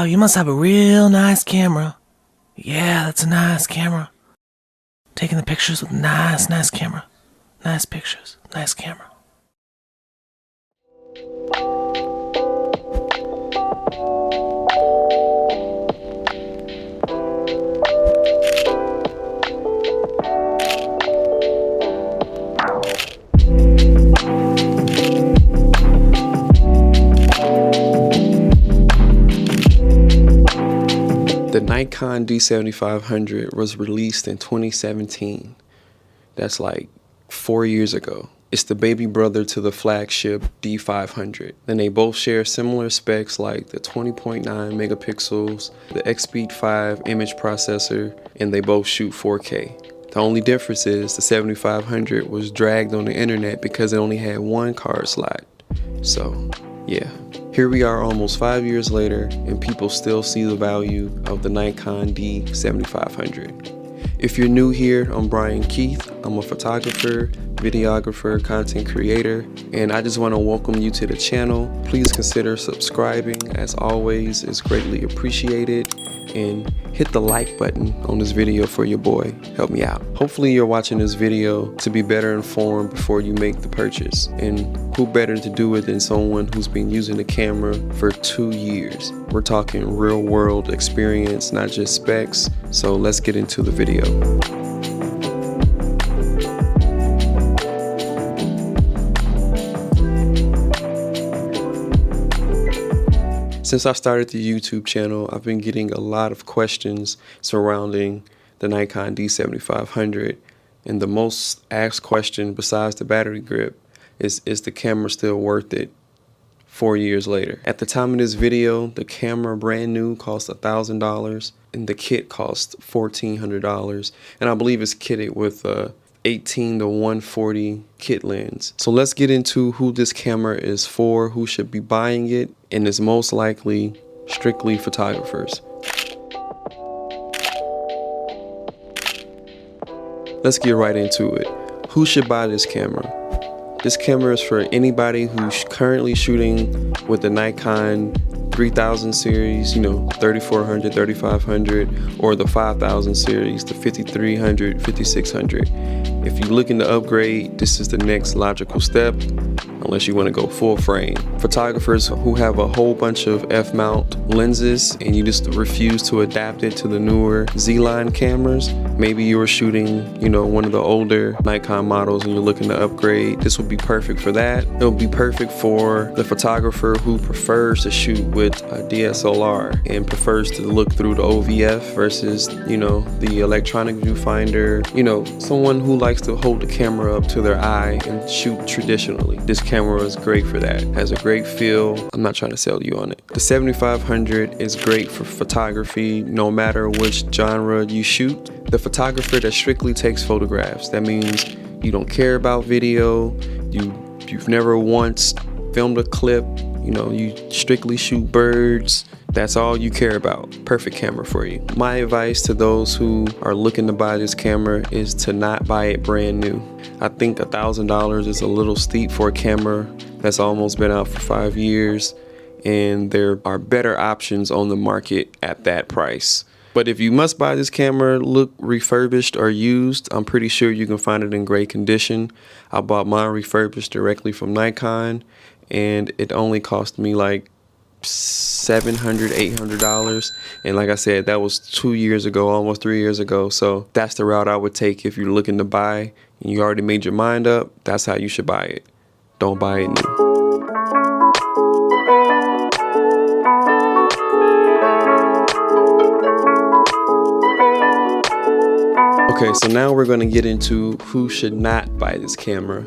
Wow, you must have a real nice camera. Yeah, that's a nice camera. Taking the pictures with nice camera. Nice pictures, nice camera. The Nikon D7500 was released in 2017. That's like 4 years ago. It's the baby brother to the flagship D500. And they both share similar specs like the 20.9 megapixels, the X-Speed 5 image processor, and they both shoot 4K. The only difference is the 7500 was dragged on the internet because it only had one card slot. So, yeah. Here we are almost 5 years later, and people still see the value of the Nikon D7500. If you're new here, I'm Brian Keith. I'm a photographer, videographer, content creator, and I just want to welcome you to the channel. Please consider subscribing. As always, it's greatly appreciated. And hit the like button on this video for your boy. Help me out. Hopefully you're watching this video to be better informed before you make the purchase. And who better to do it than someone who's been using the camera for 2 years. We're talking real world experience, not just specs. So let's get into the video. Since I started the YouTube channel, I've been getting a lot of questions surrounding the Nikon D7500. And the most asked question besides the battery grip is the camera still worth it 4 years later? At the time of this video, the camera brand new cost $1,000 and the kit cost $1,400. And I believe it's kitted with a 18 to 140 kit lens. So let's get into who this camera is for, who should be buying it, and it's most likely strictly photographers. Let's get right into it. Who should buy this camera? This camera is for anybody who's currently shooting with the Nikon 3000 series, 3400, 3500, or the 5000 series, the 5300, 5600. If you're looking to upgrade, this is the next logical step, unless you want to go full frame. Photographers who have a whole bunch of F-mount lenses and you just refuse to adapt it to the newer Z-line cameras, maybe you're shooting, one of the older Nikon models and you're looking to upgrade, this would be perfect for that. It'll be perfect for the photographer who prefers to shoot with a DSLR and prefers to look through the OVF versus, the electronic viewfinder, someone who likes to hold the camera up to their eye and shoot traditionally. This camera is great for that. Has a great feel. I'm not trying to sell you on it. The 7500 is great for photography no matter which genre you shoot. The photographer that strictly takes photographs, that means you don't care about video, you've never once filmed a clip, you strictly shoot birds, that's all you care about. Perfect camera for you. My advice to those who are looking to buy this camera is to not buy it brand new. I think $1,000 is a little steep for a camera that's almost been out for 5 years, and there are better options on the market at that price. But if you must buy this camera, look refurbished or used. I'm pretty sure you can find it in great condition. I bought mine refurbished directly from Nikon, and it only cost me like $700, $800. And like I said, that was 2 years ago, almost 3 years ago. So that's the route I would take if you're looking to buy and you already made your mind up. That's how you should buy it. Don't buy it new. Okay, so now we're going to get into who should not buy this camera.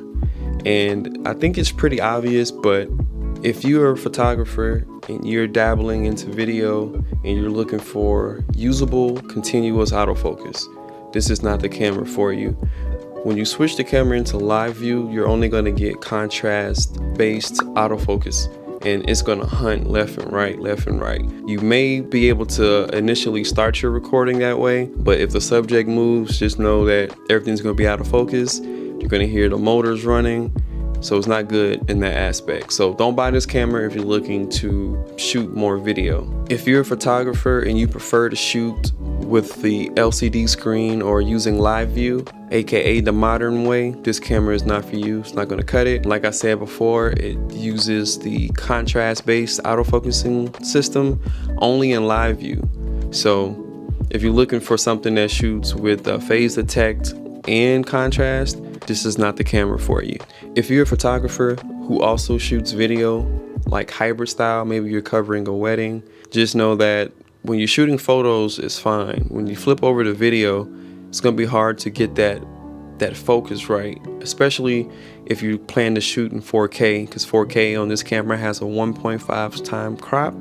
And I think it's pretty obvious, but if you're a photographer and you're dabbling into video and you're looking for usable, continuous autofocus, this is not the camera for you. When you switch the camera into live view, you're only going to get contrast-based autofocus, and it's going to hunt left and right, left and right. You may be able to initially start your recording that way, but if the subject moves, just know that everything's going to be out of focus. You're going to hear the motors running. so it's not good in that aspect. So don't buy this camera if you're looking to shoot more video. If you're a photographer and you prefer to shoot with the LCD screen or using live view, aka the modern way, this camera is not for you. It's not going to cut it. Like I said before, it uses the contrast based autofocusing system only in live view. So if you're looking for something that shoots with phase detect and contrast, this is not the camera for you. If you're a photographer who also shoots video like hybrid style, maybe you're covering a wedding, just know that when you're shooting photos, it's fine. When you flip over to video, it's gonna be hard to get that focus right, especially if you plan to shoot in 4K, because 4K on this camera has a 1.5 time crop.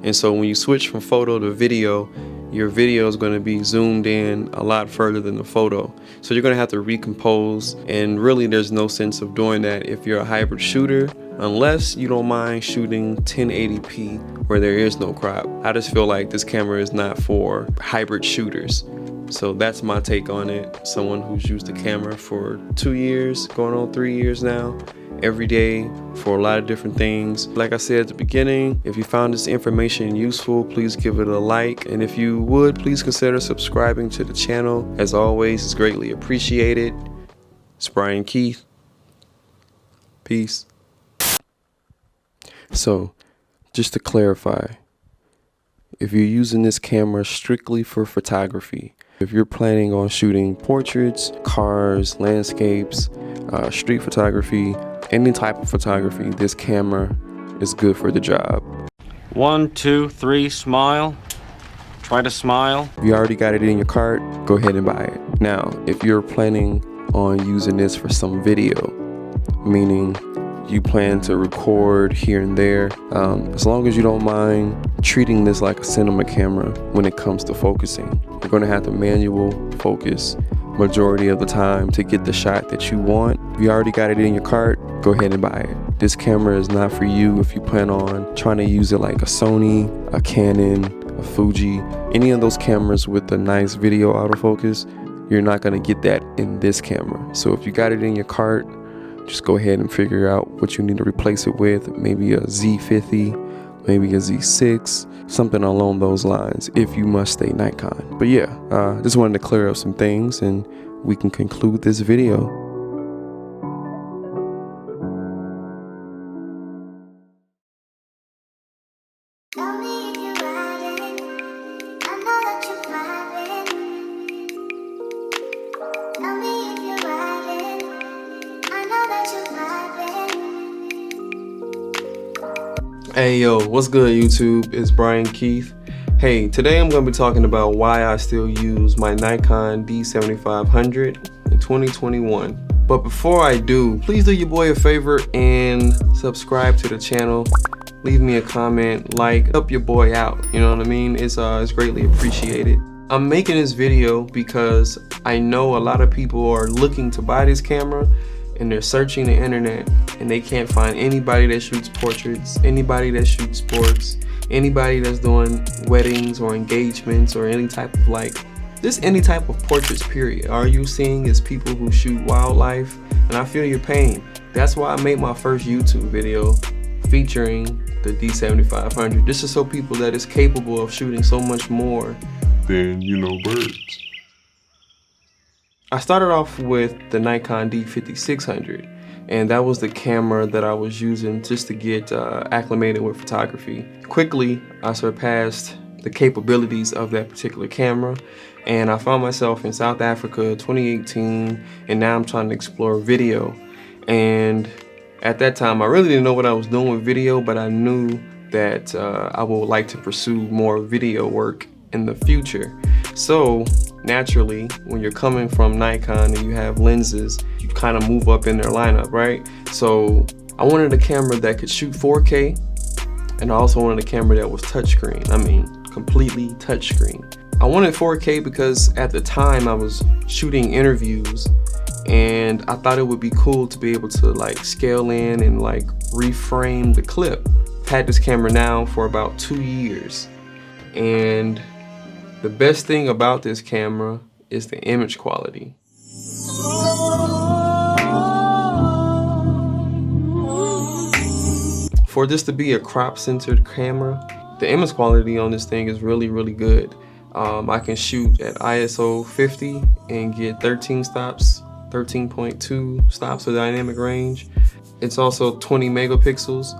And so when you switch from photo to video, your video is going to be zoomed in a lot further than the photo. So you're going to have to recompose, and really there's no sense of doing that if you're a hybrid shooter, unless you don't mind shooting 1080p where there is no crop. I just feel like this camera is not for hybrid shooters. So that's my take on it. Someone who's used the camera for 2 years, going on 3 years now, every day for a lot of different things. Like I said at the beginning, if you found this information useful, please give it a like. And if you would, please consider subscribing to the channel. As always, it's greatly appreciated. It's Brian Keith. Peace. So, just to clarify, if you're using this camera strictly for photography, if you're planning on shooting portraits, cars, landscapes, street photography, any type of photography, this camera is good for the job. 1, 2, 3, smile. Try to smile. If you already got it in your cart, go ahead and buy it. Now, if you're planning on using this for some video, meaning you plan to record here and there, as long as you don't mind treating this like a cinema camera when it comes to focusing. You're going to have to manual focus majority of the time to get the shot that you want. If you already got it in your cart, go ahead and buy it. This camera is not for you if you plan on trying to use it like a Sony, a Canon, a Fuji, any of those cameras with a nice video autofocus. You're not going to get that in this camera. So if you got it in your cart, just go ahead and figure out what you need to replace it with. Maybe a Z50, maybe a Z6, something along those lines if you must stay Nikon. But yeah, just wanted to clear up some things and we can conclude this video. Hey yo, what's good YouTube? It's Brian Keith. Hey, today I'm going to be talking about why I still use my Nikon D7500 in 2021. But before I do, please do your boy a favor and subscribe to the channel. Leave me a comment, like, help your boy out, you know what I mean? It's greatly appreciated. I'm making this video because I know a lot of people are looking to buy this camera and they're searching the internet and they can't find anybody that shoots portraits, anybody that shoots sports, anybody that's doing weddings or engagements or any type of just any type of portraits, period. All you seeing is people who shoot wildlife, and I feel your pain. That's why I made my first YouTube video featuring the D7500. This is so people that is capable of shooting so much more than, birds. I started off with the Nikon D5600, and that was the camera that I was using just to get acclimated with photography. Quickly, I surpassed the capabilities of that particular camera, and I found myself in South Africa 2018, and now I'm trying to explore video. And at that time, I really didn't know what I was doing with video, but I knew that I would like to pursue more video work in the future. So naturally, when you're coming from Nikon and you have lenses, you kind of move up in their lineup, right? So I wanted a camera that could shoot 4K, and I also wanted a camera that was touchscreen. I mean, completely touchscreen. I wanted 4K because at the time I was shooting interviews, and I thought it would be cool to be able to scale in and reframe the clip. I've had this camera now for about 2 years, and the best thing about this camera is the image quality. For this to be a crop-centered camera, the image quality on this thing is really, really good. I can shoot at ISO 50 and get 13 stops, 13.2 stops of dynamic range. It's also 20 megapixels.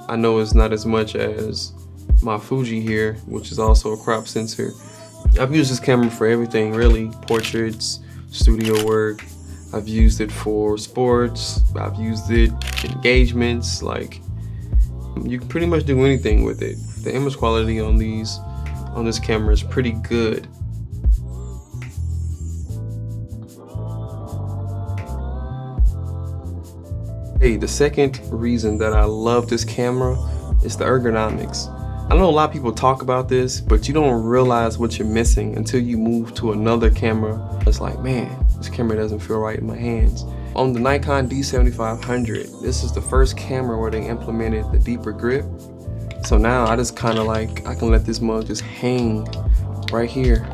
I know it's not as much as my Fuji here, which is also a crop sensor. I've used this camera for everything really, portraits, studio work. I've used it for sports, I've used it in engagements, like you can pretty much do anything with it. The image quality on this camera is pretty good. Hey, the second reason that I love this camera is the ergonomics. I know a lot of people talk about this, but you don't realize what you're missing until you move to another camera. It's like, man, this camera doesn't feel right in my hands. On the Nikon D7500, this is the first camera where they implemented the deeper grip. So now I just kind of like, I can let this mug just hang right here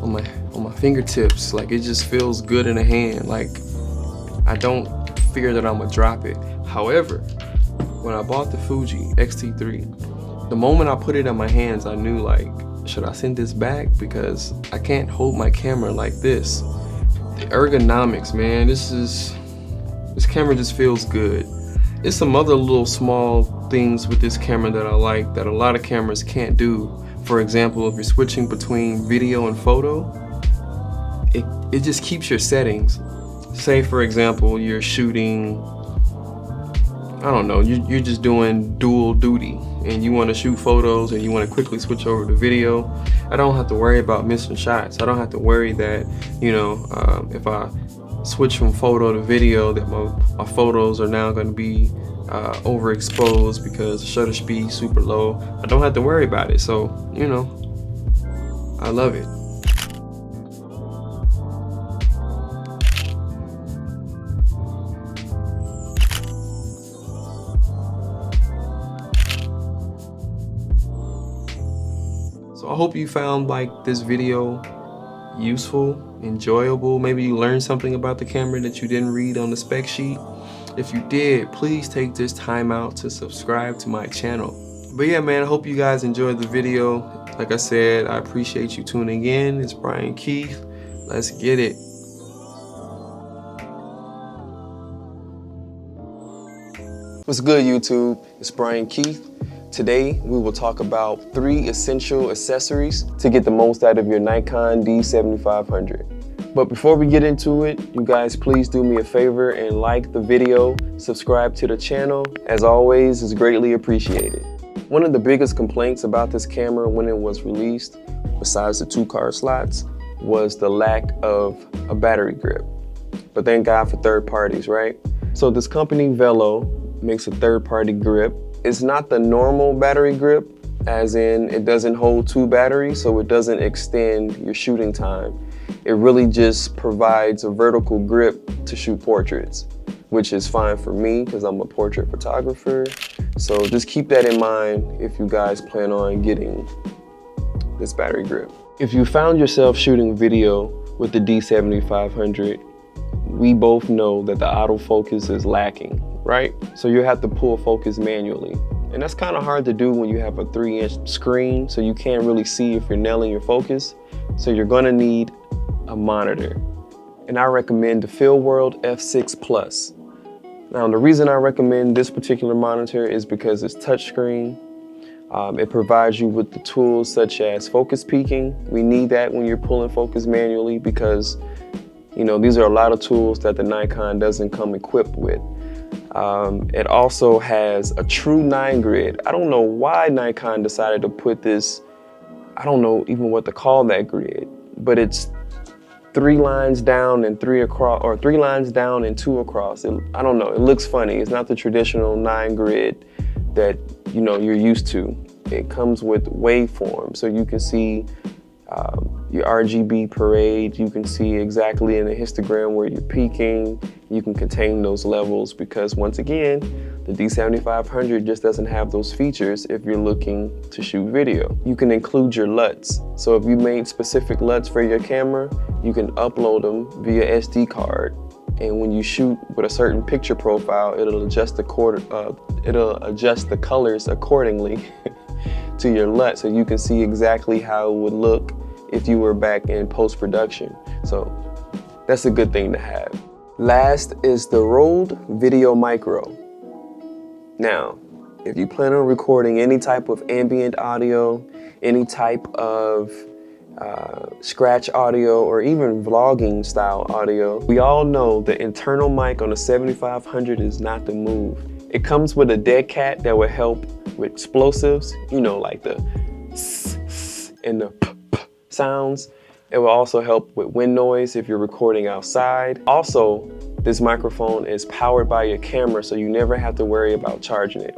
on my fingertips. Like it just feels good in the hand. Like I don't fear that I'm gonna drop it. However, when I bought the Fuji X-T3, the moment I put it in my hands, I knew like, should I send this back? Because I can't hold my camera like this. The ergonomics, man, this camera just feels good. There's some other little small things with this camera that I like that a lot of cameras can't do. For example, if you're switching between video and photo, it just keeps your settings. Say for example, you're shooting, I don't know, you're just doing dual duty and you want to shoot photos and you want to quickly switch over to video. I don't have to worry about missing shots. I don't have to worry that, you know, if I switch from photo to video, that my photos are now going to be overexposed because the shutter speed is super low. I don't have to worry about it. So, you know, I love it. So I hope you found like this video useful, enjoyable. Maybe you learned something about the camera that you didn't read on the spec sheet. If you did, please take this time out to subscribe to my channel. But yeah, man, I hope you guys enjoyed the video. Like I said, I appreciate you tuning in. It's Brian Keith. Let's get it. What's good, YouTube? It's Brian Keith. Today, we will talk about 3 essential accessories to get the most out of your Nikon D7500. But before we get into it, you guys please do me a favor and like the video, subscribe to the channel. As always, it's greatly appreciated. One of the biggest complaints about this camera when it was released, besides the 2 card slots, was the lack of a battery grip. But thank God for third parties, right? So this company, Velo, makes a third-party grip. It's not the normal battery grip, as in it doesn't hold 2 batteries, so it doesn't extend your shooting time. It really just provides a vertical grip to shoot portraits, which is fine for me because I'm a portrait photographer. So just keep that in mind if you guys plan on getting this battery grip. If you found yourself shooting video with the D7500, we both know that the autofocus is lacking, right? So you have to pull focus manually. And that's kind of hard to do when you have a 3-inch screen, so you can't really see if you're nailing your focus. So you're gonna need a monitor. And I recommend the FieldWorld F6 Plus. Now, the reason I recommend this particular monitor is because it's touchscreen. It provides you with the tools such as focus peaking. We need that when you're pulling focus manually because, you know, these are a lot of tools that the Nikon doesn't come equipped with. It also has a true 9 grid. I don't know why Nikon decided to put this, I don't know even what to call that grid, but it's 3 lines down and 3 across, or 3 lines down and 2 across. I don't know, it looks funny. It's not the traditional 9 grid that, you know, you're used to. It comes with waveform, so you can see your RGB parade. You can see exactly in the histogram where you're peaking. You can contain those levels because, once again, the D7500 just doesn't have those features if you're looking to shoot video. You can include your LUTs. So if you made specific LUTs for your camera, you can upload them via SD card and when you shoot with a certain picture profile, it'll adjust the colors accordingly to your LUT, so you can see exactly how it would look if you were back in post-production. So that's a good thing to have. Last is the Rode Video Micro. Now, if you plan on recording any type of ambient audio, any type of scratch audio, or even vlogging style audio, we all know the internal mic on the 7500 is not the move. It comes with a dead cat that will help with explosives, you know, like the and the sounds. It will also help with wind noise if you're recording outside. Also, this microphone is powered by your camera, so you never have to worry about charging it.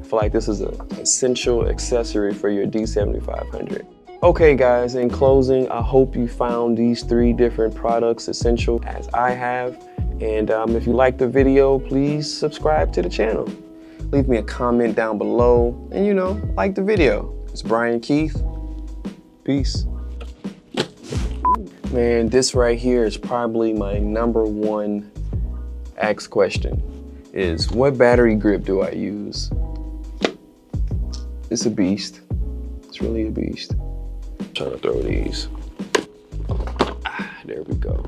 I feel like this is an essential accessory for your D7500. Okay guys, in closing, I hope you found these 3 different products essential as I have. And if you like the video, please subscribe to the channel. Leave me a comment down below and, you know, like the video. It's Brian Keith. Peace. Man, this right here is probably my #1 asked question, is what battery grip do I use? It's a beast. It's really a beast. I'm trying to throw these. There we go.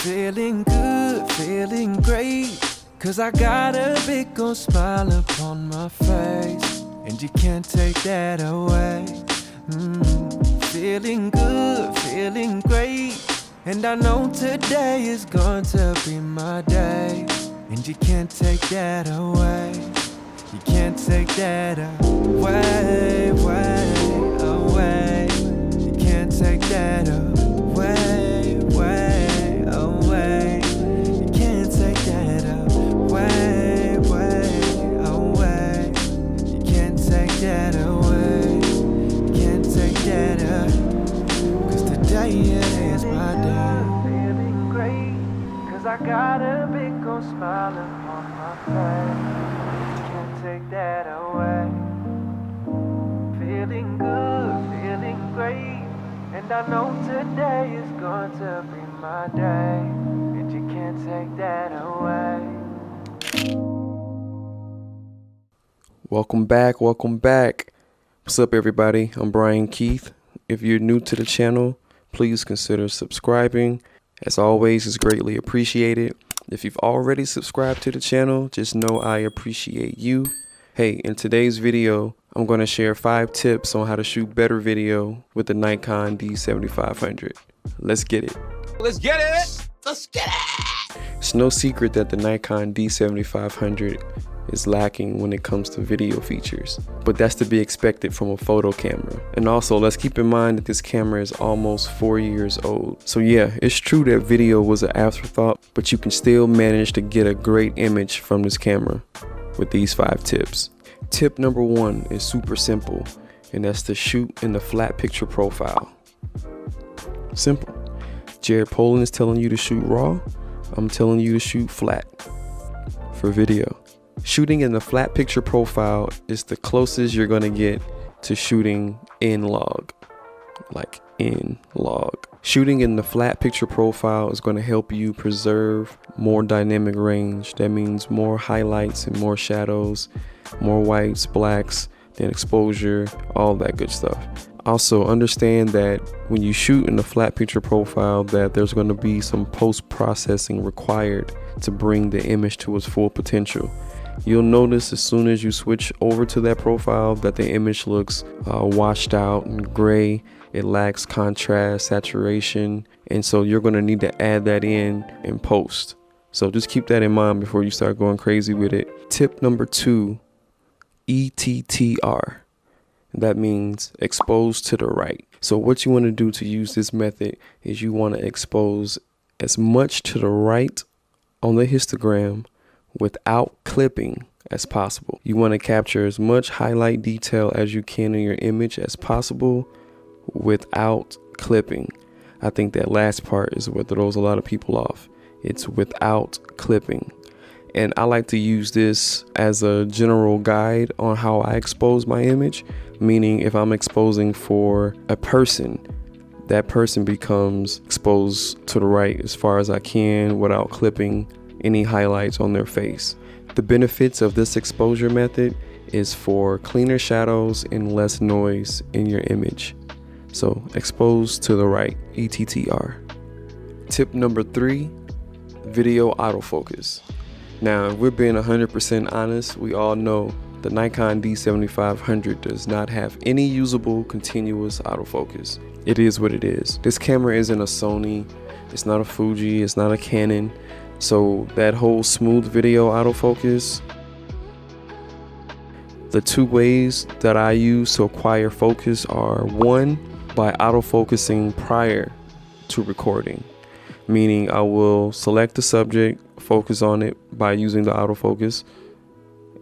Feeling good, feeling great, 'cause I got a big old smile upon my face, and you can't take that away. Feeling good, feeling great, and I know today is going to be my day, and you can't take that away. You can't take that away, away. You can't take that away, away. You can't take that away, away. You can't take that away. You can't take that away. 'Cause today it is my day. Feeling great, 'cause I got a big old smile upon my face. Take that away. Feeling good, feeling great, and I know today is going to be my day, and you can't take that away. Welcome back, welcome back. What's up everybody? I'm Brian Keith. If you're new to the channel, please consider subscribing. As always, it's greatly appreciated. If you've already subscribed to the channel, just know I appreciate you. Hey, in today's video, I'm going to share 5 tips on how to shoot better video with the Nikon D7500. Let's get it. Let's get it! Let's get it! It's no secret that the Nikon D7500 is lacking when it comes to video features, but that's to be expected from a photo camera. And also, let's keep in mind that this camera is almost 4 years old. So yeah, it's true that video was an afterthought, but you can still manage to get a great image from this camera with these 5 tips. Tip number 1 is super simple, and that's to shoot in the flat picture profile. Simple. Jared Polin is telling you to shoot raw. I'm telling you to shoot flat for video. Shooting in the flat picture profile is the closest you're gonna get to shooting in log, like in log. Shooting in the flat picture profile is gonna help you preserve more dynamic range. That means more highlights and more shadows, more whites, blacks, then exposure, all that good stuff. Also understand that when you shoot in the flat picture profile, that there's gonna be some post-processing required to bring the image to its full potential. You'll notice as soon as you switch over to that profile that the image looks washed out and gray. It lacks contrast, saturation, and so you're going to need to add that in post. So just keep that in mind before you start going crazy with it. Tip number 2, ETTR. That means expose to the right. So what you want to do to use this method is you want to expose as much to the right on the histogram without clipping as possible. You want to capture as much highlight detail as you can in your image as possible without clipping. I think that last part is what throws a lot of people off. It's without clipping. And I like to use this as a general guide on how I expose my image, meaning if I'm exposing for a person, that person becomes exposed to the right as far as I can without clipping any highlights on their face. The benefits of this exposure method is for cleaner shadows and less noise in your image. So expose to the right, ETTR. Tip number 3, video autofocus. Now, if we're being 100% honest, we all know the Nikon D7500 does not have any usable continuous autofocus. It is what it is. This camera isn't a Sony, it's not a Fuji, it's not a Canon. So that whole smooth video autofocus, the 2 ways that I use to acquire focus are: 1, by autofocusing prior to recording, meaning I will select the subject, focus on it by using the autofocus.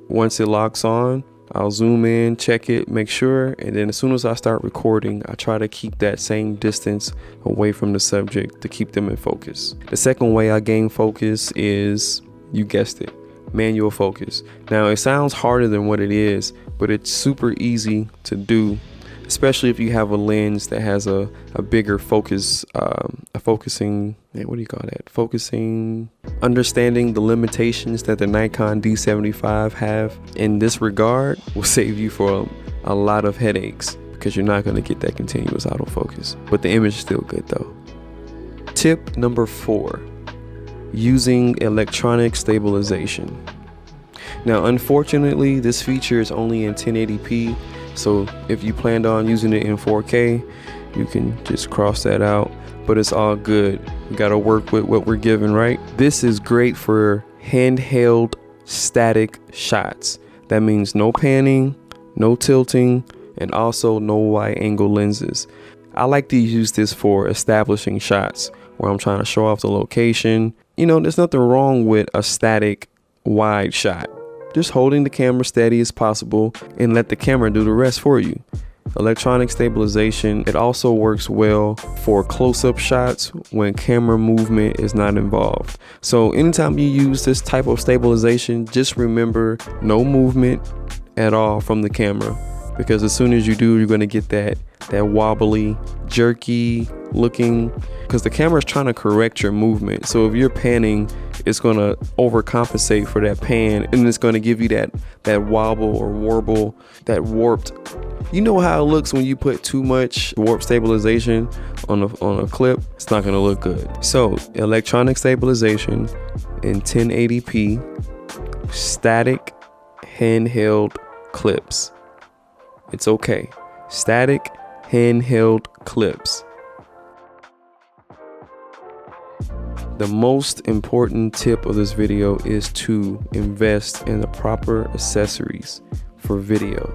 Once it locks on, I'll zoom in, check it, make sure, and then as soon as I start recording, I try to keep that same distance away from the subject to keep them in focus. The second way I gain focus is, you guessed it, manual focus. Now, it sounds harder than what it is, but it's super easy to do, especially if you have a lens that has a bigger focus, understanding the limitations that the Nikon D75 have in this regard will save you for a lot of headaches, because you're not going to get that continuous autofocus, but the image is still good though. Tip number 4, using electronic stabilization. Now, unfortunately, this feature is only in 1080p. So if you planned on using it in 4K, you can just cross that out, but it's all good. We got to work with what we're given, right? This is great for handheld static shots. That means no panning, no tilting, and also no wide angle lenses. I like to use this for establishing shots where I'm trying to show off the location. You know, there's nothing wrong with a static wide shot. Just holding the camera steady as possible and let the camera do the rest for you. Electronic stabilization, it also works well for close-up shots when camera movement is not involved. So anytime you use this type of stabilization, just remember no movement at all from the camera, because as soon as you do, you're going to get that wobbly, jerky looking, because the camera is trying to correct your movement. So if you're panning, it's going to overcompensate for that pan, and it's going to give you that wobble or warble, that warped. You know how it looks when you put too much warp stabilization on a clip? It's not going to look good. So electronic stabilization in 1080p, static handheld clips. It's okay. Static handheld clips. The most important tip of this video is to invest in the proper accessories for video.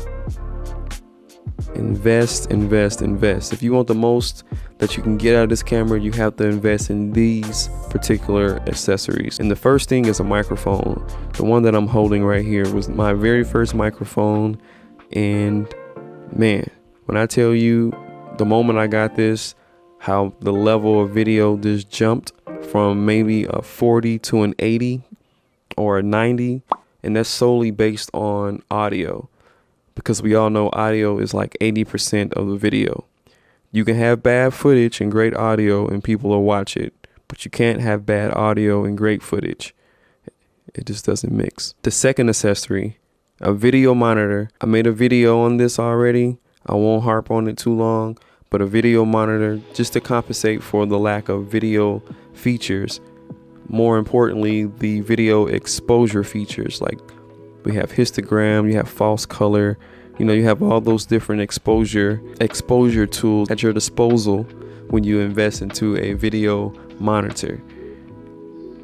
Invest. If you want the most that you can get out of this camera, you have to invest in these particular accessories. And the first thing is a microphone. The one that I'm holding right here was my very first microphone. And man, when I tell you, the moment I got this, how the level of video just jumped from maybe a 40 to an 80 or a 90. And that's solely based on audio, because we all know audio is like 80% of the video. You can have bad footage and great audio and people will watch it, but you can't have bad audio and great footage. It just doesn't mix. The second accessory, a video monitor. I made a video on this already. I won't harp on it too long, but a video monitor just to compensate for the lack of video features. More importantly, the video exposure features, like we have histogram, you have false color, you know, you have all those different exposure tools at your disposal when you invest into a video monitor.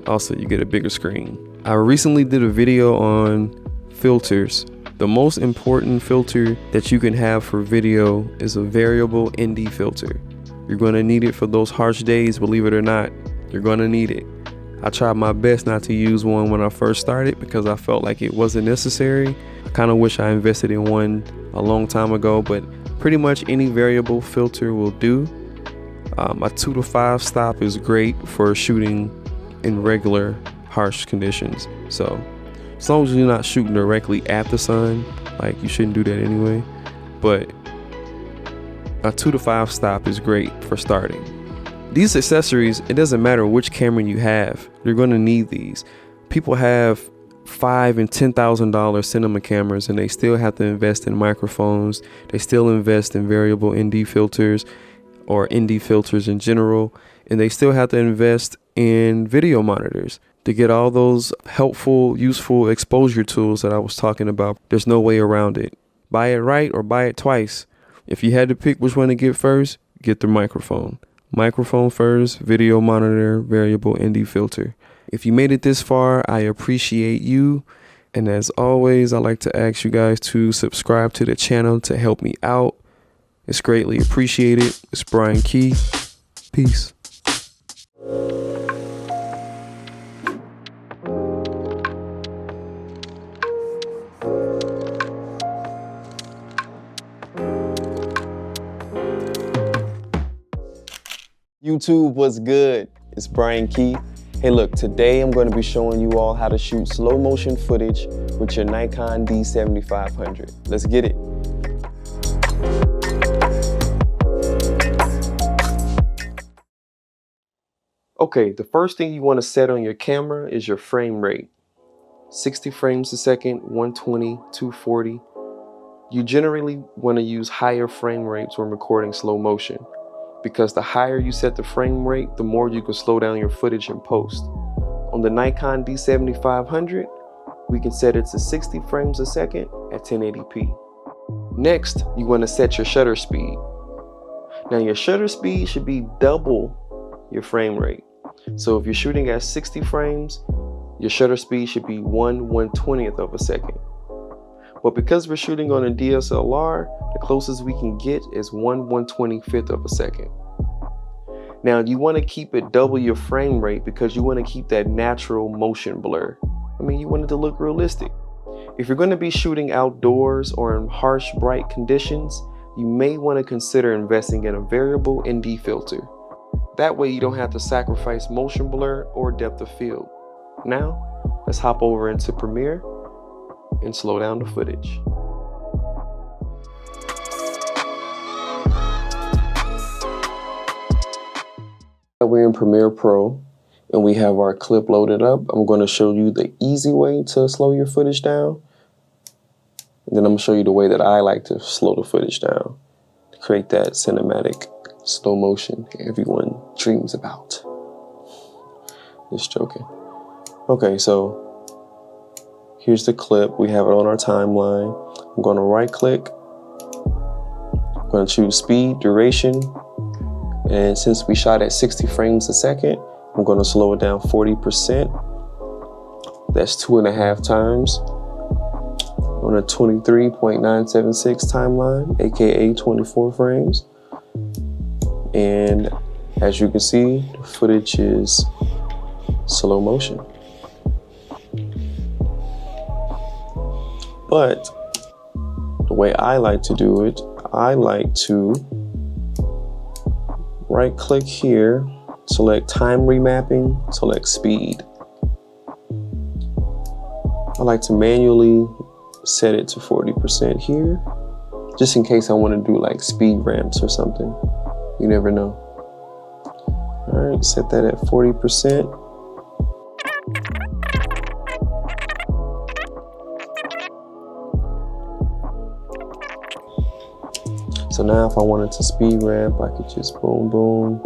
Also, you get a bigger screen. I recently did a video on filters. The most important filter that you can have for video is a variable ND filter. You're going to need it for those harsh days, believe it or not. You're going to need it. I tried my best not to use one when I first started because I felt like it wasn't necessary. I kind of wish I invested in one a long time ago, but pretty much any variable filter will do. A 2 to 5 stop is great for shooting in regular harsh conditions. So as long as you're not shooting directly at the sun, like you shouldn't do that anyway, but a 2 to 5 stop is great for starting. These accessories, it doesn't matter which camera you have, you're going to need these. People have $5,000 and $10,000 cinema cameras and they still have to invest in microphones. They still invest in variable ND filters or ND filters in general, and they still have to invest in video monitors to get all those helpful, useful exposure tools that I was talking about. There's no way around it. Buy it right or buy it twice. If you had to pick which one to get first, get the microphone. Microphone first, video monitor, variable ND filter. If you made it this far, I appreciate you. And as always, I like to ask you guys to subscribe to the channel to help me out. It's greatly appreciated. It's Brian Key. Peace. YouTube, what's good? It's Brian Key. Hey look, today I'm going to be showing you all how to shoot slow motion footage with your Nikon D7500. Let's get it. Okay, the first thing you want to set on your camera is your frame rate. 60 frames a second, 120, 240. You generally want to use higher frame rates when recording slow motion, because the higher you set the frame rate, the more you can slow down your footage in post. On the Nikon D7500, we can set it to 60 frames a second at 1080p. Next, you want to set your shutter speed. Now your shutter speed should be double your frame rate. So if you're shooting at 60 frames, your shutter speed should be 1/120th of a second. But because we're shooting on a DSLR, the closest we can get is 1/125th of a second. Now you want to keep it double your frame rate because you want to keep that natural motion blur. I mean, you want it to look realistic. If you're going to be shooting outdoors or in harsh, bright conditions, you may want to consider investing in a variable ND filter. That way you don't have to sacrifice motion blur or depth of field. Now, let's hop over into Premiere and slow down the footage. We're in Premiere Pro and we have our clip loaded up. I'm going to show you the easy way to slow your footage down. And then I'm going to show you the way that I like to slow the footage down to create that cinematic slow motion everyone dreams about. Just joking. Okay, so here's the clip. We have it on our timeline. I'm going to right click. I'm going to choose speed, duration. And since we shot at 60 frames a second, I'm going to slow it down 40%. That's 2.5 times on a 23.976 timeline, aka 24 frames. And as you can see, the footage is slow motion. But the way I like to do it, I like to right click here, select time remapping, select speed. I like to manually set it to 40% here, just in case I want to do like speed ramps or something. You never know. All right, set that at 40%. So now if I wanted to speed ramp, I could just boom, boom.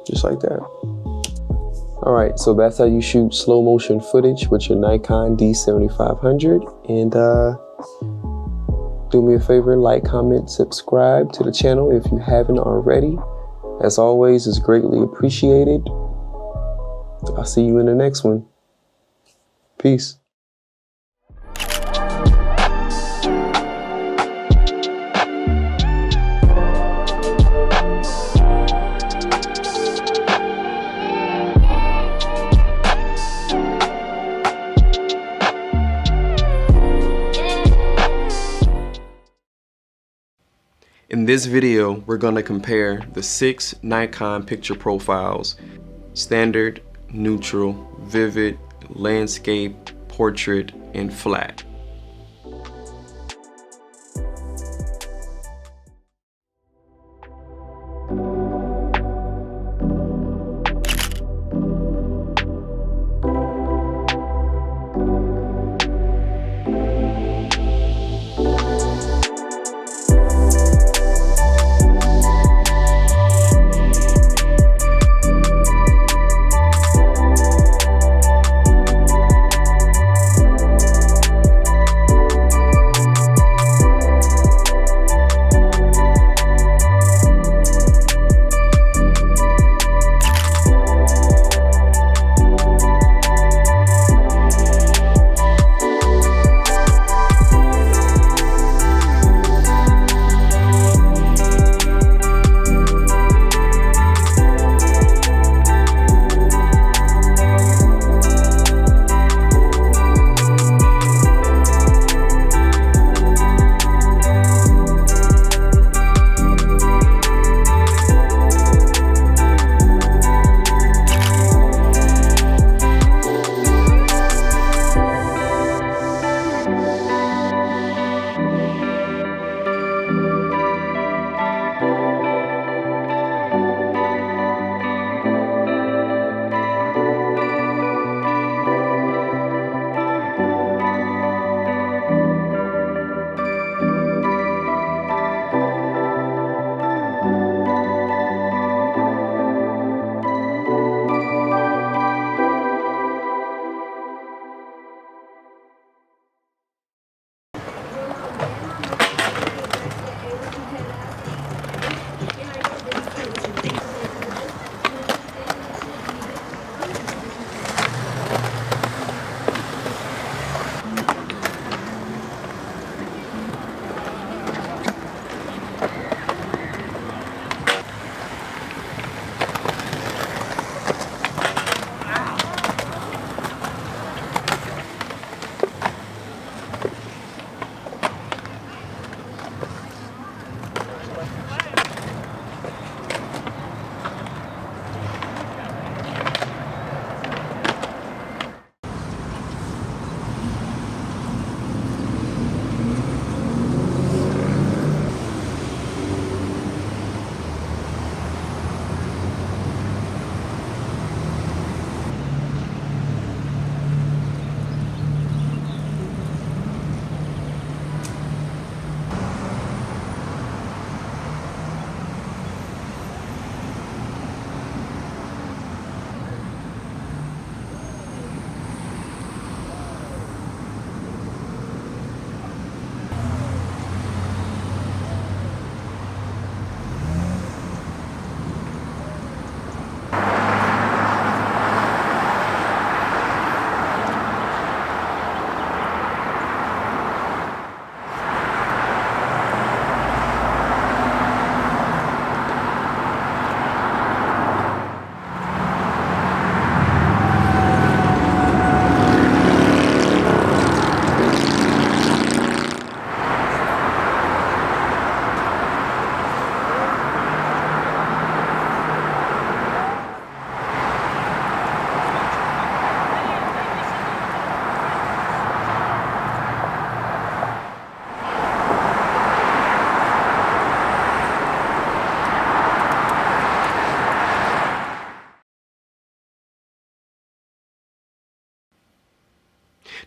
Just like that. All right, so that's how you shoot slow motion footage with your Nikon D7500. And do me a favor, like, comment, subscribe to the channel if you haven't already. As always, it's greatly appreciated. I'll see you in the next one. Peace. In this video, we're gonna compare the 6 Nikon picture profiles: standard, neutral, vivid, landscape, portrait, and flat.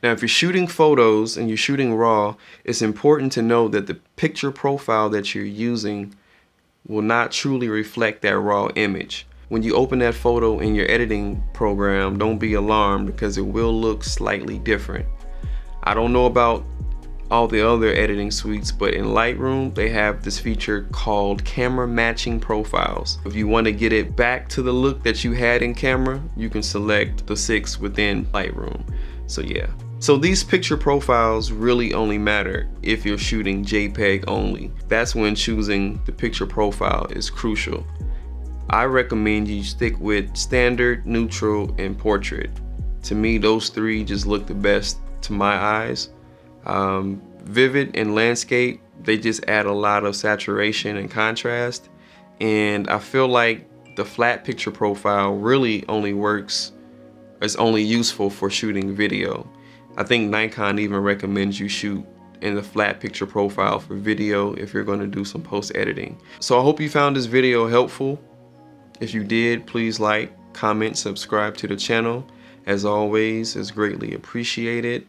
Now, if you're shooting photos and you're shooting RAW, it's important to know that the picture profile that you're using will not truly reflect that RAW image. When you open that photo in your editing program, don't be alarmed because it will look slightly different. I don't know about all the other editing suites, but in Lightroom, they have this feature called camera matching profiles. If you want to get it back to the look that you had in camera, you can select the 6 within Lightroom. So yeah. So these picture profiles really only matter if you're shooting JPEG only. That's when choosing the picture profile is crucial. I recommend you stick with standard, neutral, and portrait. To me, those 3 just look the best to my eyes. Vivid and landscape they just add a lot of saturation and contrast. And I feel like the flat picture profile really only works, it's only useful for shooting video. I think Nikon even recommends you shoot in the flat picture profile for video if you're going to do some post editing. So I hope you found this video helpful. If you did, please like, comment, subscribe to the channel. As always, it's greatly appreciated.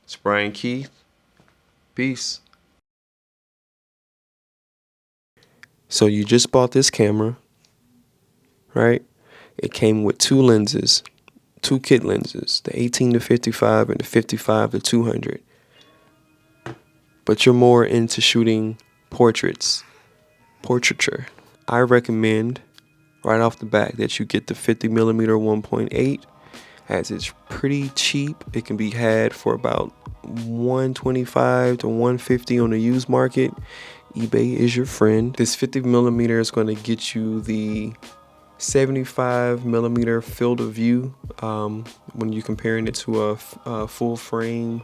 It's Brian Keith. Peace. So you just bought this camera, right? It came with two lenses, two kit lenses, the 18-55 and the 55-200. But you're more into shooting portraiture. I recommend right off the bat that you get the 50mm 1.8, as it's pretty cheap. It can be had for about $125 to $150 on the used market. eBay is your friend. This 50mm is going to get you the 75mm field of view when you're comparing it to a full frame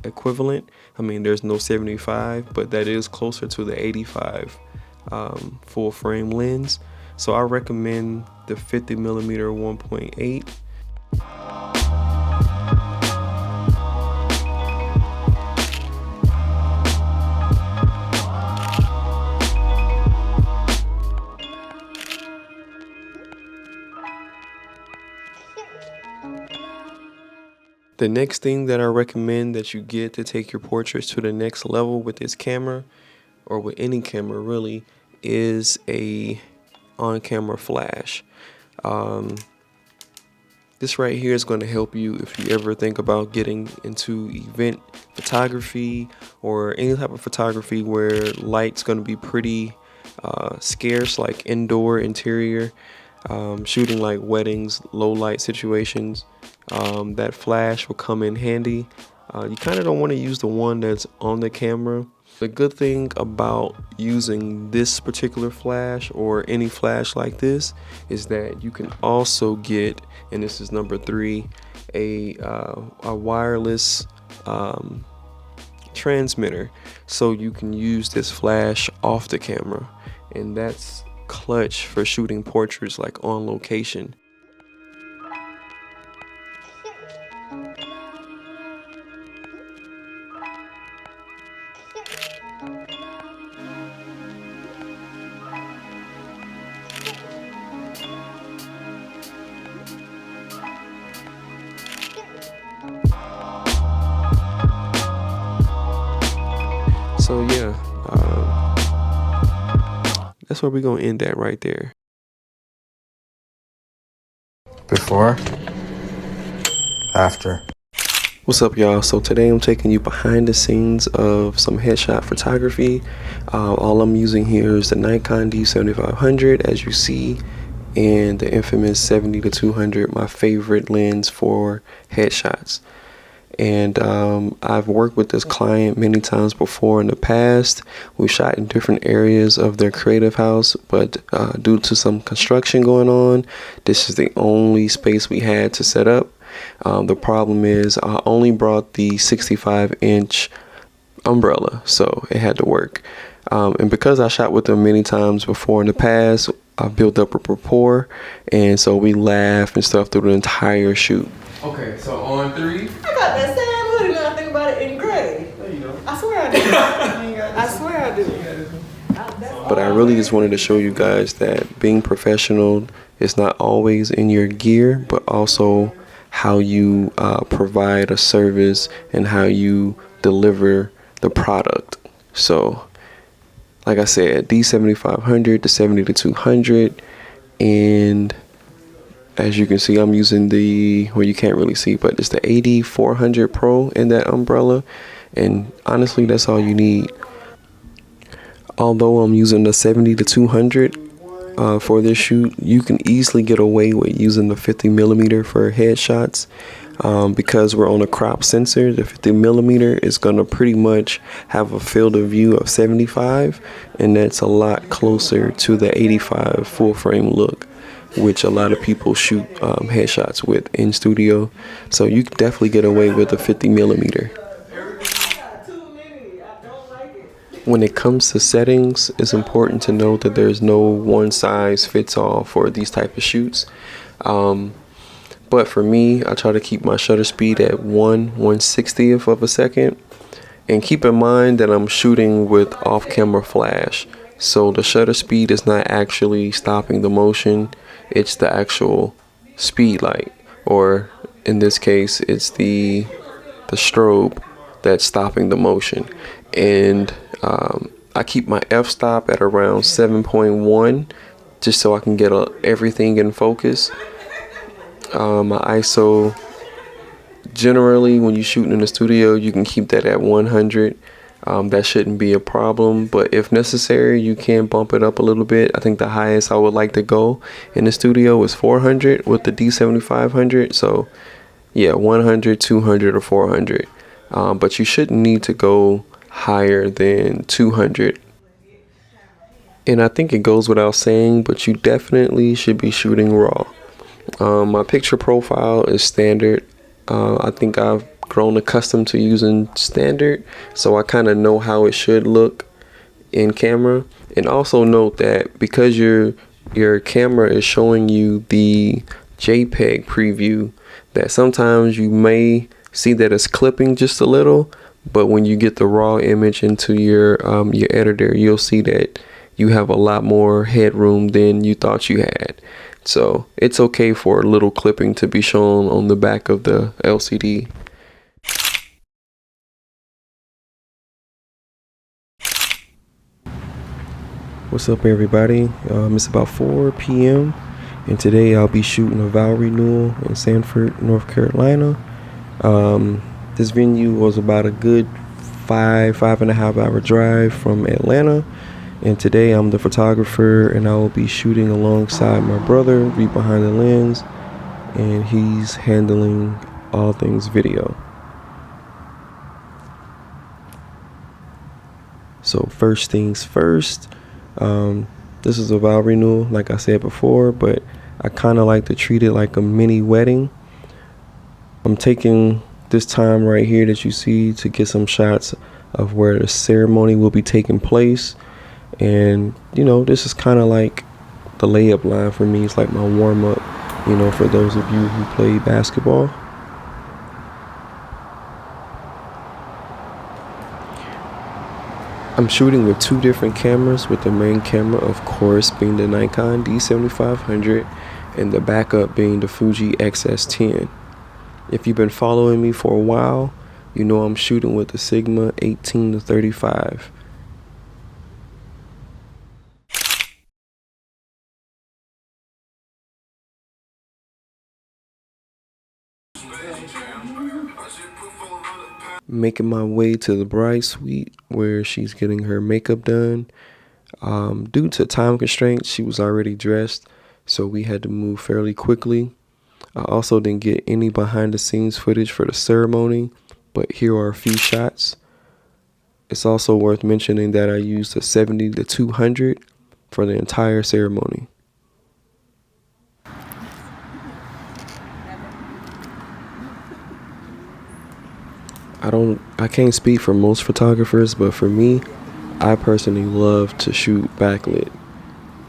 equivalent. I mean, there's no 75, but that is closer to the 85 full frame lens. So I recommend the 50mm 1.8. The next thing that I recommend that you get to take your portraits to the next level with this camera, or with any camera really, is a on-camera flash. This right here is going to help you if you ever think about getting into event photography or any type of photography where light's going to be pretty scarce, like indoor, interior, shooting like weddings, low light situations. That flash will come in handy. You kind of don't want to use the one that's on the camera. The good thing about using this particular flash or any flash like this is that you can also get, and this is number 3, a wireless transmitter, so you can use this flash off the camera, and that's clutch for shooting portraits like on location. So yeah, that's where we're gonna end that right there. Before, after. What's up, y'all? So today I'm taking you behind the scenes of some headshot photography. All I'm using here is the Nikon D7500, as you see, and the infamous 70-200, my favorite lens for headshots. And I've worked with this client many times before in the past. We shot in different areas of their creative house, but due to some construction going on, this is the only space we had to set up. The problem is I only brought the 65-inch umbrella, so it had to work. And because I shot with them many times before in the past, I built up a rapport, and so we laughed and stuff through the entire shoot. Okay, so on 3. I got that same hoodie now I think about it in gray. There you go. I swear I do. I swear I do. But I really just wanted to show you guys that being professional is not always in your gear, but also how you provide a service and how you deliver the product. So, like I said, D7500 to 70-200, and as you can see, I'm using the, well, you can't really see, but it's the 8400 Pro in that umbrella, and honestly, that's all you need. Although I'm using the 70-200 for this shoot, you can easily get away with using the 50mm for headshots. Because we're on a crop sensor, the 50mm is going to pretty much have a field of view of 75, and that's a lot closer to the 85 full frame look, which a lot of people shoot headshots with in studio. So you can definitely get away with a 50mm. Too many. I don't like it. When it comes to settings, it's important to note that there's no one size fits all for these type of shoots. But for me, I try to keep my shutter speed at 1/160th of a second. And keep in mind that I'm shooting with off-camera flash. So the shutter speed is not actually stopping the motion. It's the actual speed light. Or in this case, it's the strobe that's stopping the motion. And I keep my f-stop at around 7.1 just so I can get everything in focus. My ISO, generally when you're shooting in the studio, you can keep that at 100. That shouldn't be a problem, but if necessary, you can bump it up a little bit. I think the highest I would like to go in the studio is 400 with the D7500. So yeah, 100, 200, or 400. But you shouldn't need to go higher than 200. And I think it goes without saying, but you definitely should be shooting raw. My picture profile is standard. I think I've grown accustomed to using standard, so I kind of know how it should look in camera. And also note that because your camera is showing you the JPEG preview, that sometimes you may see that it's clipping just a little, but when you get the raw image into your editor, you'll see that you have a lot more headroom than you thought you had. So it's okay for a little clipping to be shown on the back of the LCD. What's up, everybody? It's about 4 p.m. and today I'll be shooting a Renewal in Sanford, North Carolina. This venue was about a good 5.5 hour drive from Atlanta. And today I'm the photographer and I will be shooting alongside my brother, right behind the lens, and he's handling all things video. So first things first, this is a vow renewal, like I said before, but I kind of like to treat it like a mini wedding. I'm taking this time right here that you see to get some shots of where the ceremony will be taking place. And you know, this is kind of like the layup line for me. It's like my warm-up, you know, for those of you who play basketball. I'm shooting with two different cameras, with the main camera of course being the Nikon D7500 and the backup being the Fuji XS10. If you've been following me for a while, you know I'm shooting with the Sigma 18-35. Making my way to the bride suite where she's getting her makeup done. Due to time constraints, she was already dressed, so we had to move fairly quickly. I also didn't get any behind the scenes footage for the ceremony, but here are a few shots. It's also worth mentioning that I used a 70-200 for the entire ceremony. I can't speak for most photographers, but for me, I personally love to shoot backlit.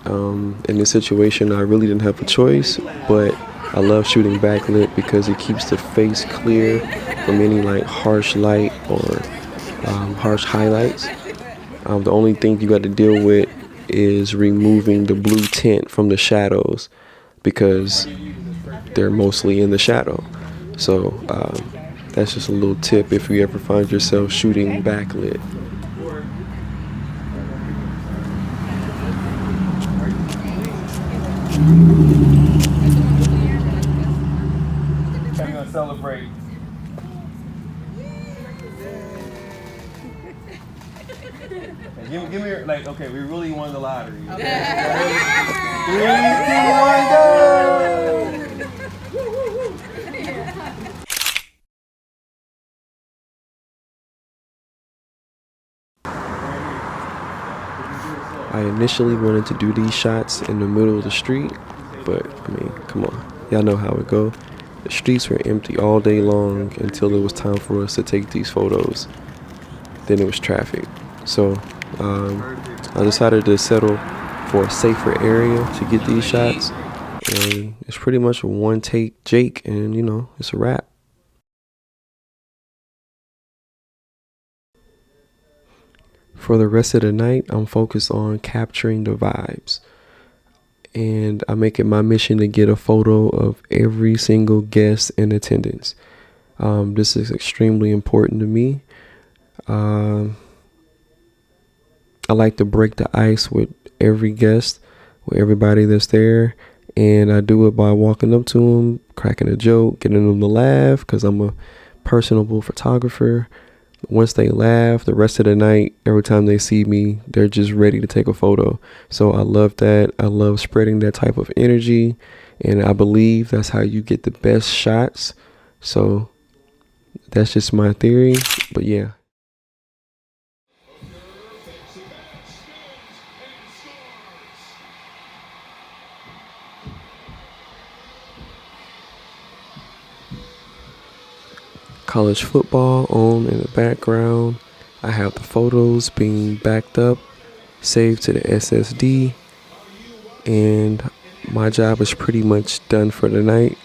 In this situation, I really didn't have a choice, but I love shooting backlit because it keeps the face clear from any like harsh light or harsh highlights. The only thing you got to deal with is removing the blue tint from the shadows because they're mostly in the shadow. So that's just a little tip if you ever find yourself shooting backlit. We're gonna celebrate. Hey, give me like, okay, we really won the lottery. Okay. 3, 2, 1, go! I initially wanted to do these shots in the middle of the street, but I mean, come on, y'all know how it go. The streets were empty all day long until it was time for us to take these photos. Then it was traffic. So I decided to settle for a safer area to get these shots, and it's pretty much a one take Jake, and you know, it's a wrap. For the rest of the night, I'm focused on capturing the vibes, and I make it my mission to get a photo of every single guest in attendance. This is extremely important to me. I like to break the ice with every guest, with everybody that's there, and I do it by walking up to them, cracking a joke, getting them to laugh, because I'm a personable photographer. Once they laugh, the rest of the night, every time they see me, they're just ready to take a photo. So I love that. I love spreading that type of energy, and I believe that's how you get the best shots. So that's just my theory, but yeah. College football on in the background. I have the photos being backed up, saved to the SSD, and my job is pretty much done for the night.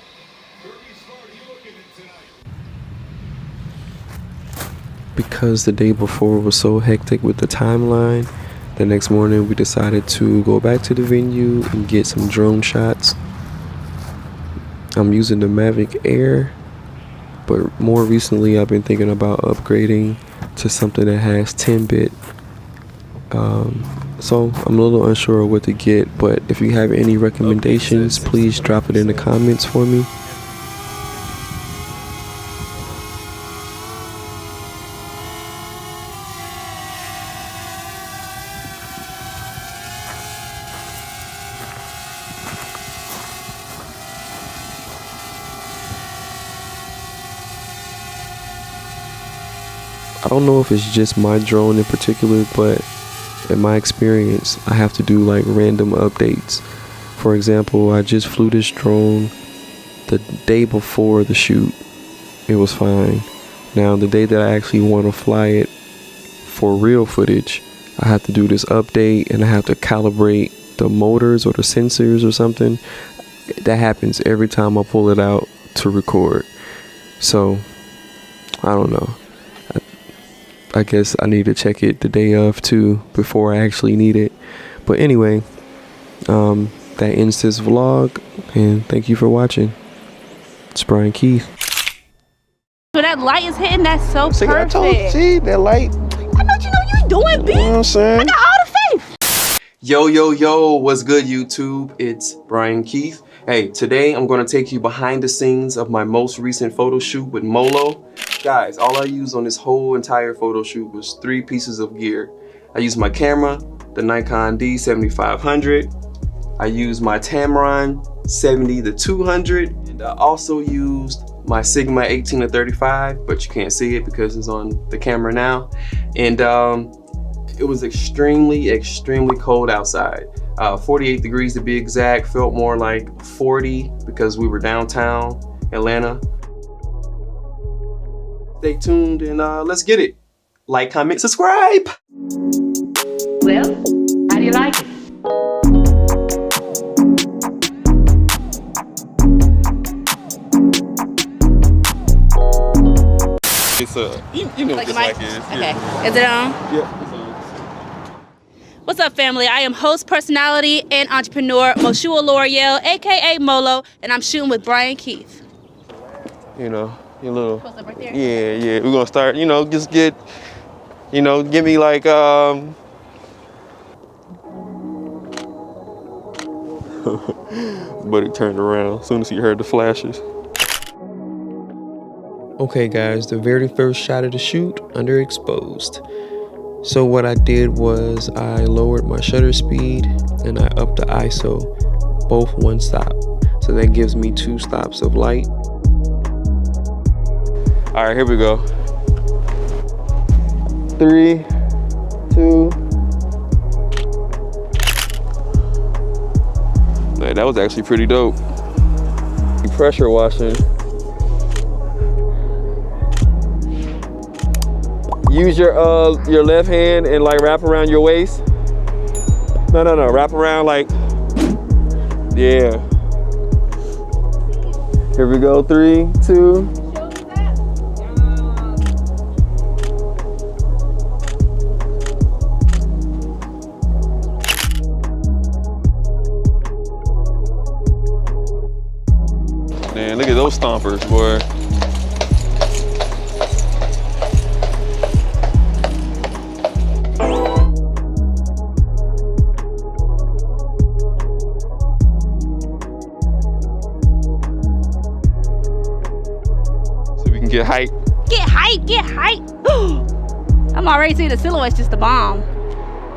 Because the day before was so hectic with the timeline, the next morning we decided to go back to the venue and get some drone shots. I'm using the Mavic Air, but more recently I've been thinking about upgrading to something that has 10-bit. So I'm a little unsure of what to get, but if you have any recommendations, please drop it in the comments for me. I don't know if it's just my drone in particular, but in my experience, I have to do like random updates. For example, I just flew this drone the day before the shoot. It was fine. Now, the day that I actually want to fly it for real footage, I have to do this update and I have to calibrate the motors or the sensors or something. That happens every time I pull it out to record. So, I don't know. I guess I need to check it the day of too before I actually need it. But anyway, that ends this vlog, and thank you for watching. It's Brian Keith. So that light is hitting, that's so See, perfect. see that light? I know you doing, B. You know what I'm saying? I got all the faith. Yo, what's good, YouTube? It's Brian Keith. Hey, today I'm gonna take you behind the scenes of my most recent photo shoot with Molo. Guys, all I used on this whole entire photo shoot was 3 pieces of gear. I used my camera, the Nikon D7500. I used my Tamron 70-200, and I also used my Sigma 18-35, but you can't see it because it's on the camera now. And it was extremely cold outside. 48 degrees to be exact, felt more like 40 because we were downtown Atlanta. Stay tuned and let's get it. Like, comment, subscribe. Well, how do you like it? It's you know, Like just the like mic? it is. Okay, Yeah. is it on? Yep, it's on. What's up, family? I am host, personality, and entrepreneur Moshua L'Oreal, aka Molo, and I'm shooting with Brian Keith. You know, your little. What's up right there? Yeah. We're gonna start, you know, just get, you know, give me like, But it turned around as soon as he heard the flashes. Okay guys, the very first shot of the shoot, underexposed. So what I did was I lowered my shutter speed and I upped the ISO, both one stop. So that gives me 2 stops of light. All right, here we go. 3, 2. Man, that was actually pretty dope. Pressure washing. use your left hand and like wrap around your waist. No, wrap around like, yeah. Here we go, 3, 2. Man, look at those stompers, boy. Get hype. Get hype, get hype. I'm already seeing the silhouette's just a bomb.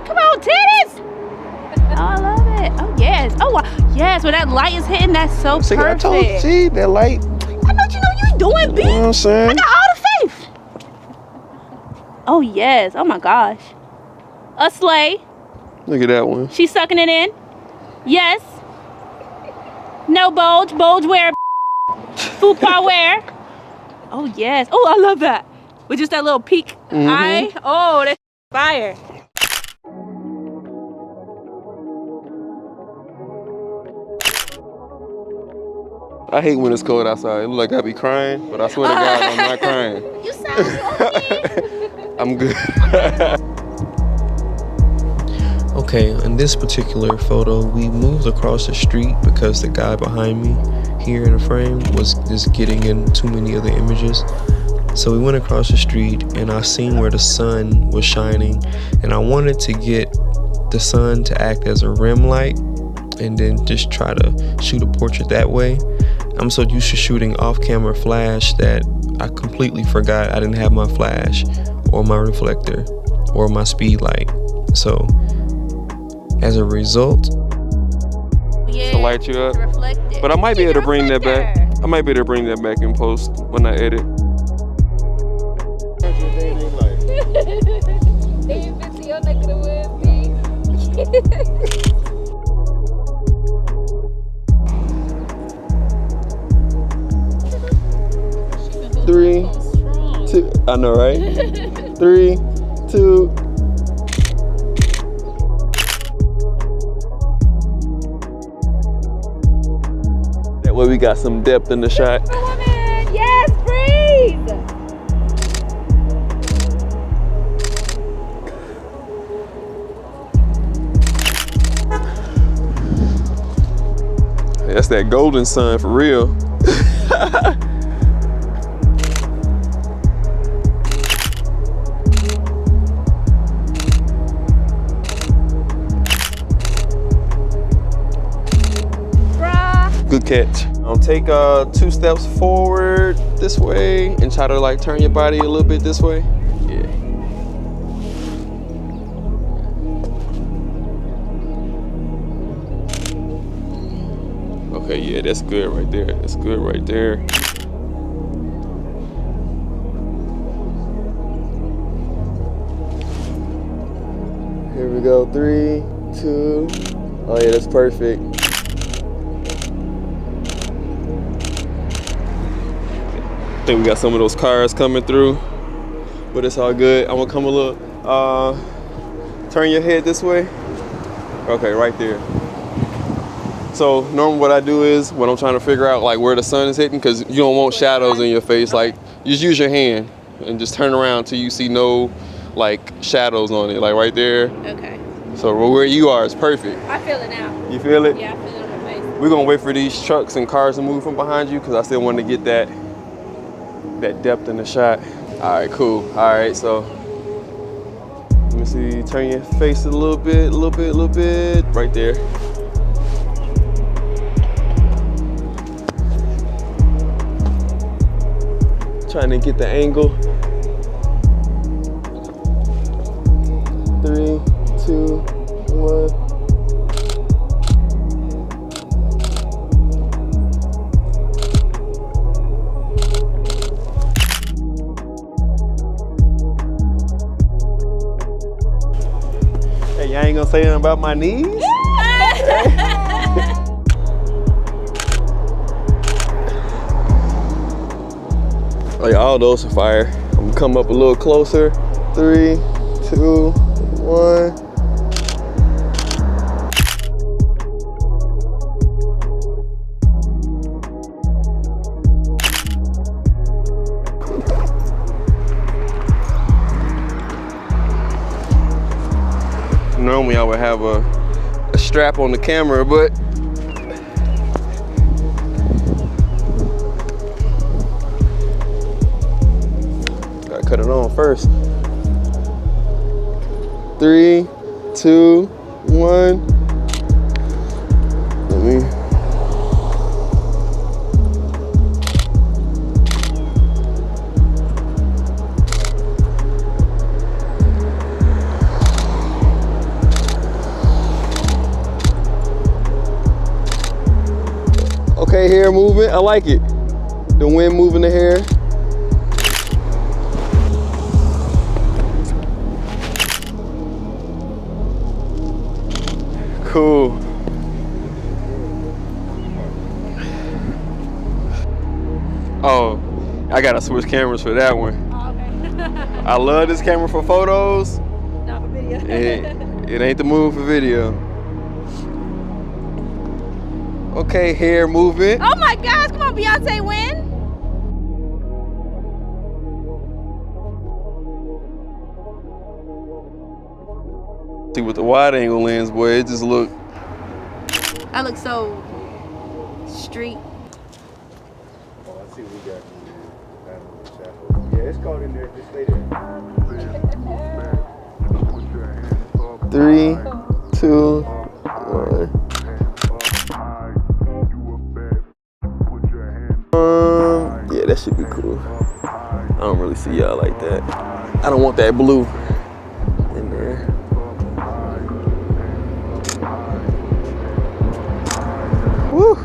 Come on, titties. Oh, I love it. Oh, yes. Oh, wow. Yes, when that light is hitting, that's so See, perfect. I told you, see, that light. I know you doing, B. You know what I'm saying? I got all the faith. Oh, yes. Oh, my gosh. A sleigh. Look at that one. She's sucking it in. Yes. No bulge. Bulge wear. Fupa wear. Oh, yes. Oh, I love that. With just that little peak eye. Oh, that's fire. I hate when it's cold outside. It look like I be crying, but I swear to God, I'm not crying. You sound so I'm good. Okay, in this particular photo, we moved across the street because the guy behind me here in the frame was just getting in too many of the images. So we went across the street and I seen where the sun was shining, and I wanted to get the sun to act as a rim light and then just try to shoot a portrait that way. I'm so used to shooting off-camera flash that I completely forgot I didn't have my flash or my reflector or my speed light. So as a result, To light you up. To reflect it. But I might be Get able to a bring that back. reflector. I might be able to bring that back in post when I edit. They ain't been to your neck of the woods, B. 3, 2. I know, right? 3, 2. That way we got some depth in the shot. Woman, yes, breathe. That's that golden sun for real. Good catch. Take 2 steps forward this way and try to like turn your body a little bit this way. Yeah. Okay, yeah, that's good right there. That's good right there. Here we go, 3, 2. Oh yeah, that's perfect. I think we got some of those cars coming through, but it's all good. I'm gonna come a little, turn your head this way. Okay, right there. So normally what I do is, when I'm trying to figure out like where the sun is hitting, because you don't want shadows in your face, like just use your hand and just turn around till you see no like shadows on it, like right there. Okay. So where you are is perfect. I feel it now. You feel it? Yeah, I feel it on my face. We're gonna wait for these trucks and cars to move from behind you, because I still want to get that depth in the shot. All right, cool. All right, so let me see. Turn your face a little bit, right there. Trying to get the angle. 3, 2, 1. Hey, I ain't gonna say nothing about my knees. Oh yeah, all those are fire. I'm gonna come up a little closer. 3, 2, 1. Normally I would have a strap on the camera, but gotta cut it on first. 3, 2, 1. Let me. Okay, hair movement, I like it. The wind moving the hair. Cool. Oh, I gotta switch cameras for that one. Oh, okay. I love this camera for photos. Not for video. It ain't the move for video. Okay, hair movement. Oh my gosh, come on, Beyonce, win. See, with the wide angle lens, boy, it just look. I look so street. Oh, I see what we got in Untitled Chapter. Yeah, it's called in there. Just stay there. 3, 2, 1. Yeah, that should be cool. I don't really see y'all like that. I don't want that blue in there. Woo!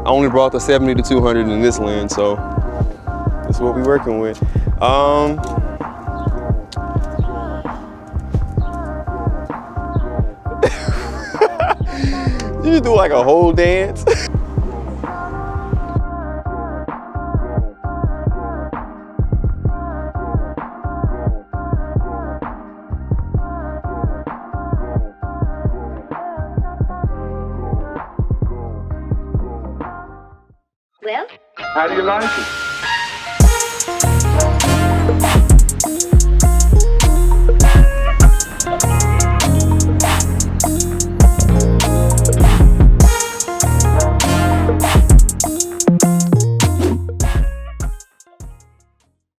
I only brought the 70 to 200 in this lens, so that's what we're working with. You just do like a whole dance. Well, How do you like it?